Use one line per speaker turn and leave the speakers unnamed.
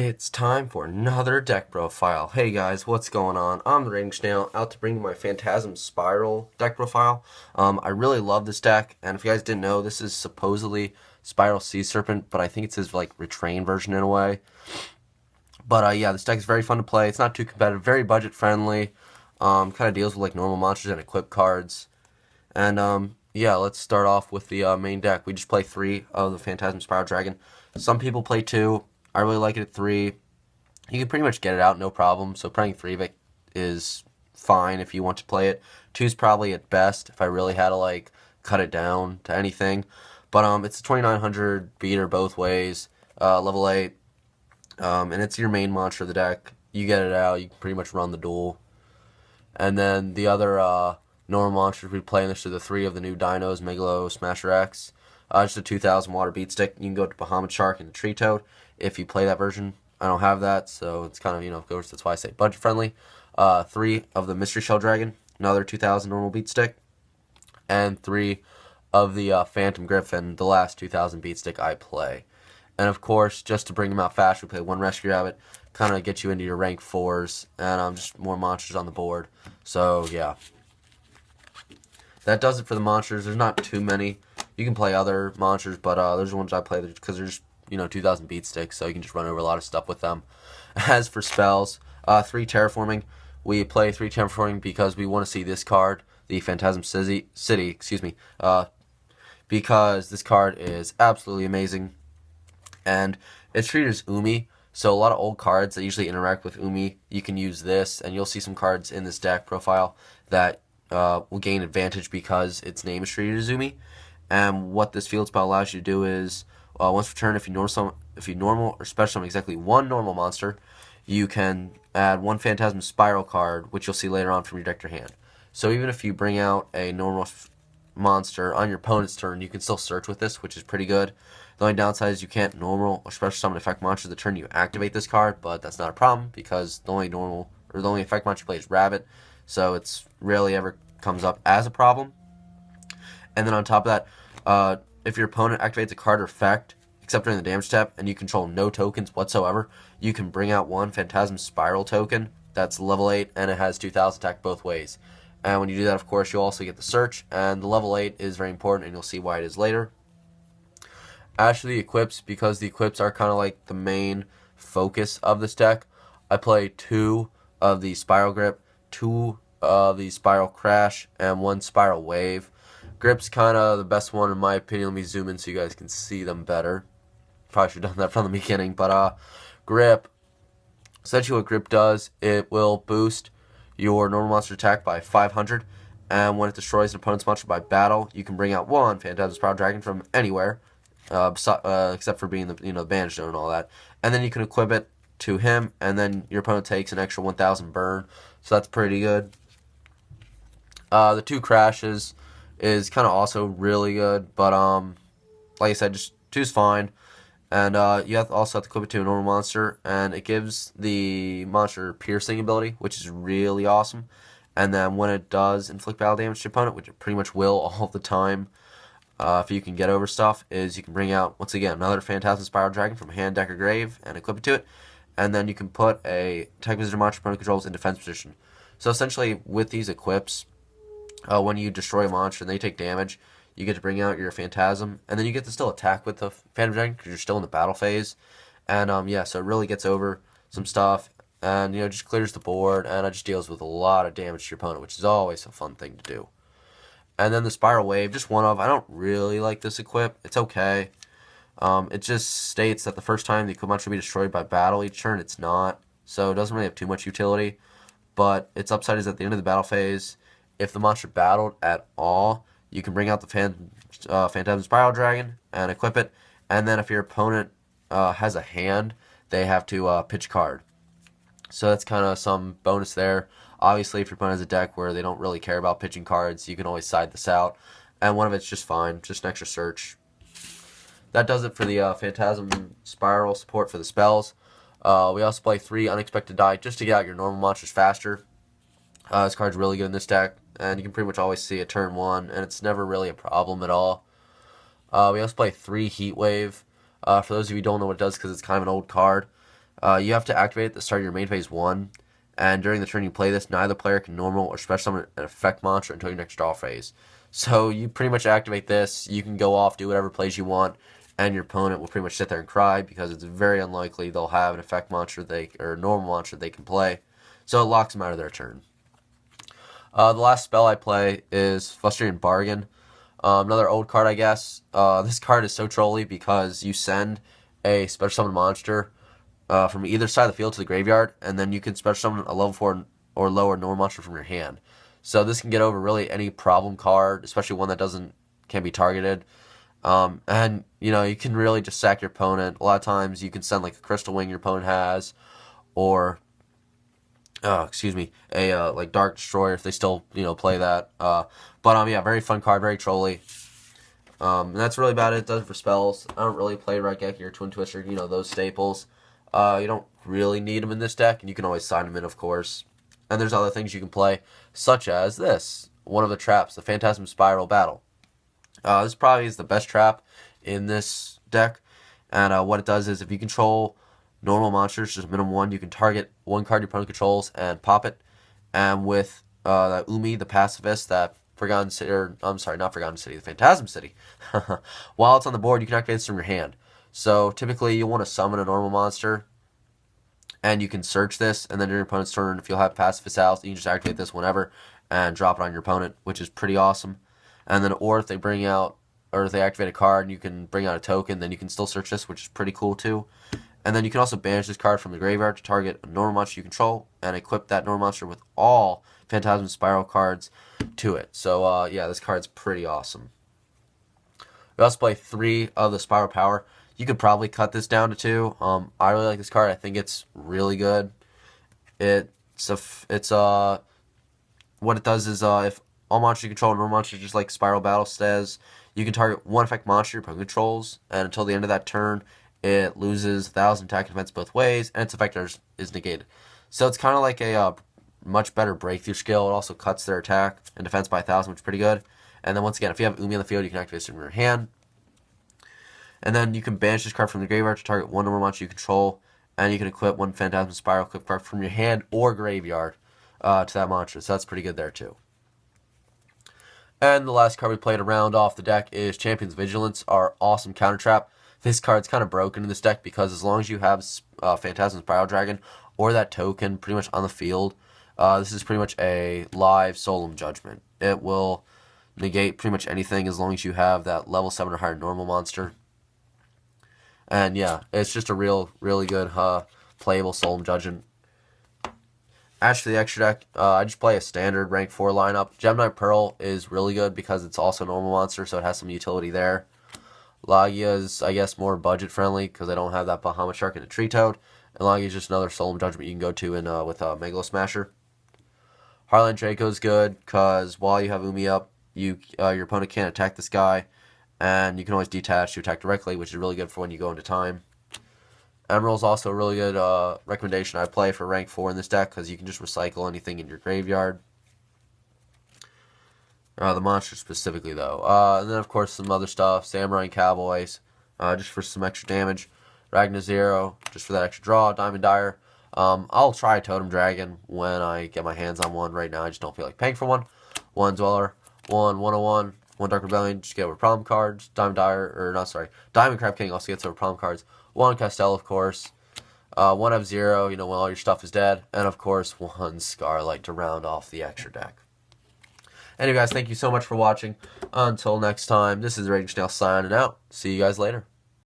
It's time for another deck profile. Hey guys, what's going on? I'm the Rating Snail, out to bring you my Phantasm Spiral deck profile. I really love this deck, and if you guys didn't know, this is supposedly Spiral Serpent, but I think it's his like retrained version in a way. But yeah, this deck is very fun to play. It's not too competitive, very budget friendly. Kind of deals with like normal monsters and equip cards. And yeah, let's start off with the main deck. We just play 3 of the Phantasm Spiral Dragon. Some people play 2. I really like it at 3. You can pretty much get it out, no problem. So playing 3 of it is fine if you want to play it. 2 is probably at best if I really had to like cut it down to anything. But it's a 2900 beater both ways, level 8, and it's your main monster of the deck. You get it out, you can pretty much run the duel. And then the other normal monsters we play in this are the 3 of the new Dinos, Megalo, Smasher X. Just a 2000 water beat stick. You can go to Bahamut Shark and the Tree Toad if you play that version. I don't have that, so it's kind of, of course, that's why I say budget friendly. 3 of the Mystery Shell Dragon, another 2000 normal beat stick. And 3 of the Phantom Griffin, the last 2000 beat stick I play. And of course, just to bring them out fast, we play 1 Rescue Rabbit, kind of get you into your rank 4s, and just more monsters on the board. So yeah, that does it for the monsters. There's not too many. You can play other monsters, but those are the ones I play because they're just 2000 beat sticks, so you can just run over a lot of stuff with them. As for spells, 3 Terraforming. We play 3 Terraforming because we want to see this card, the Phantasm City, because this card is absolutely amazing, and it's treated as Umi. So a lot of old cards that usually interact with Umi, you can use this, and you'll see some cards in this deck profile that will gain advantage because its name is treated as Umi. And what this field spell allows you to do is, once per turn, if you normal or special summon exactly 1 normal monster, you can add 1 Phantasm Spiral card, which you'll see later on from your deck to your hand. So even if you bring out a normal monster on your opponent's turn, you can still search with this, which is pretty good. The only downside is you can't normal or special summon effect monsters the turn you activate this card, but that's not a problem because the only effect monster you play is Rabbit, so it's rarely ever comes up as a problem. And then on top of that, if your opponent activates a card or effect, except during the damage step, and you control no tokens whatsoever, you can bring out 1 Phantasm Spiral token that's level 8, and it has 2000 attack both ways. And when you do that, of course, you'll also get the search, and the level 8 is very important, and you'll see why it is later. As for the equips, because the equips are kind of like the main focus of this deck, I play 2 of the Spiral Grip, 2 of the Spiral Crash, and 1 Spiral Wave. Grip's kind of the best one in my opinion. Let me zoom in so you guys can see them better. Probably should have done that from the beginning, but Grip, essentially what Grip does, it will boost your normal monster attack by 500, and when it destroys an opponent's monster by battle, you can bring out 1 Phantasm Spiral Dragon from anywhere, except for being the Banish Zone and all that, and then you can equip it to him, and then your opponent takes an extra 1000 burn, so that's pretty good. The 2 Crashes is kind of also really good, but like I said, just 2's fine. And you also have to equip it to a normal monster, and it gives the monster piercing ability, which is really awesome. And then when it does inflict battle damage to your opponent, which it pretty much will all the time, if you can get over stuff, is you can bring out, once again, another Phantasm Spiral Dragon from hand, deck, or grave, and equip it to it. And then you can put a attack visitor monster opponent controls in defense position. So essentially, with these equips, when you destroy a monster and they take damage, you get to bring out your Phantasm, and then you get to still attack with the Phantom Dragon because you're still in the battle phase. And yeah, so it really gets over some stuff, and just clears the board, and it just deals with a lot of damage to your opponent, which is always a fun thing to do. And then the Spiral Wave, just one of. I don't really like this equip. It's okay. It just states that the first time the equipment should be destroyed by battle each turn. It's not, so it doesn't really have too much utility. But its upside is at the end of the battle phase, if the monster battled at all, you can bring out the Phantasm Spiral Dragon and equip it, and then if your opponent has a hand, they have to pitch a card. So that's kind of some bonus there. Obviously, if your opponent has a deck where they don't really care about pitching cards, you can always side this out, and one of it's just fine, just an extra search. That does it for the Phantasm Spiral support for the spells. We also play 3 Unexpected Die just to get out your normal monsters faster. This card's really good in this deck, and you can pretty much always see it turn 1, and it's never really a problem at all. We also play 3 Heat Wave. For those of you who don't know what it does, because it's kind of an old card, You have to activate it at the start of your main phase 1, and during the turn you play this, neither player can normal or special summon an effect monster until your next draw phase. So you pretty much activate this, you can go off, do whatever plays you want, and your opponent will pretty much sit there and cry because it's very unlikely they'll have an effect monster or a normal monster they can play. So it locks them out of their turn. The last spell I play is Frustrating Bargain. Another old card, I guess. This card is so trolly because you send a special summon monster from either side of the field to the graveyard, and then you can special summon a level 4 or lower normal monster from your hand. So this can get over really any problem card, especially one that can't be targeted. And you can really just sack your opponent. A lot of times you can send like a Crystal Wing your opponent has, or a like Dark Destroyer if they still play that. Yeah, very fun card, very trolly. And that's really about it. It does it for spells. I don't really play Raigeki or Twin Twister, those staples. You don't really need them in this deck, and you can always sign them in, of course. And there's other things you can play, such as this, one of the traps, the Phantasm Spiral Battle. This probably is the best trap in this deck, and what it does is if you control normal monsters, just minimum 1, you can target one card your opponent controls and pop it. And with that Umi, the pacifist, that Forgotten City, or I'm sorry, not Forgotten City, the Phantasm City. While it's on the board, you can activate this from your hand. So typically you want to summon a normal monster, and you can search this, and then during your opponent's turn, if you'll have Pacifist out, you can just activate this whenever and drop it on your opponent, which is pretty awesome. And then, or if they activate a card and you can bring out a token, then you can still search this, which is pretty cool too. And then you can also banish this card from the graveyard to target a normal monster you control, and equip that normal monster with all Phantasm Spiral cards to it. So yeah, this card's pretty awesome. We also play 3 of the Spiral Power. You could probably cut this down to 2. I really like this card. I think it's really good. What it does is if all monsters you control, normal monsters, just like Spiral Battle says, you can target one effect monster your opponent controls, and until the end of that turn, it loses 1,000 attack and defense both ways, and its effect is negated. So it's kind of like a much better breakthrough skill. It also cuts their attack and defense by 1,000, which is pretty good. And then once again, if you have Umi on the field, you can activate it from your hand. And then you can banish this card from the graveyard to target one normal monster you control, and you can equip one Phantasm Spiral equip card from your hand or graveyard to that monster. So that's pretty good there too. And the last card we played to round off the deck is Champion's Vigilance, our awesome counter trap. This card's kind of broken in this deck because as long as you have Phantasm Spiral Dragon or that token pretty much on the field, this is pretty much a live Solemn Judgment. It will negate pretty much anything as long as you have that level 7 or higher normal monster. And yeah, it's just a really good playable Solemn Judgment. As for the extra deck, I just play a standard rank 4 lineup. Gemini Pearl is really good because it's also a normal monster, so it has some utility there. Lagia is, I guess, more budget friendly because I don't have that Bahamut Shark and a Tree Toad. And Lagia is just another Solemn Judgment you can go to with Megalo Smasher. Harlan Draco is good because while you have Umi up, your opponent can't attack this guy, and you can always detach to attack directly, which is really good for when you go into time. Emerald is also a really good recommendation I play for rank 4 in this deck because you can just recycle anything in your graveyard. The monster specifically, though. And then, of course, some other stuff. Samurai and Cowboys, just for some extra damage. Ragnar Zero, just for that extra draw. Diamond Dire. I'll try Totem Dragon when I get my hands on one. Right now, I just don't feel like paying for one. One Dweller, one 101, one Dark Rebellion, just get over problem cards. Diamond Crab King also gets over problem cards. One Castell, of course. One F-Zero, when all your stuff is dead. And, of course, one Scarlight to round off the extra deck. Anyway, guys, thank you so much for watching. Until next time, this is Raging Snail signing out. See you guys later.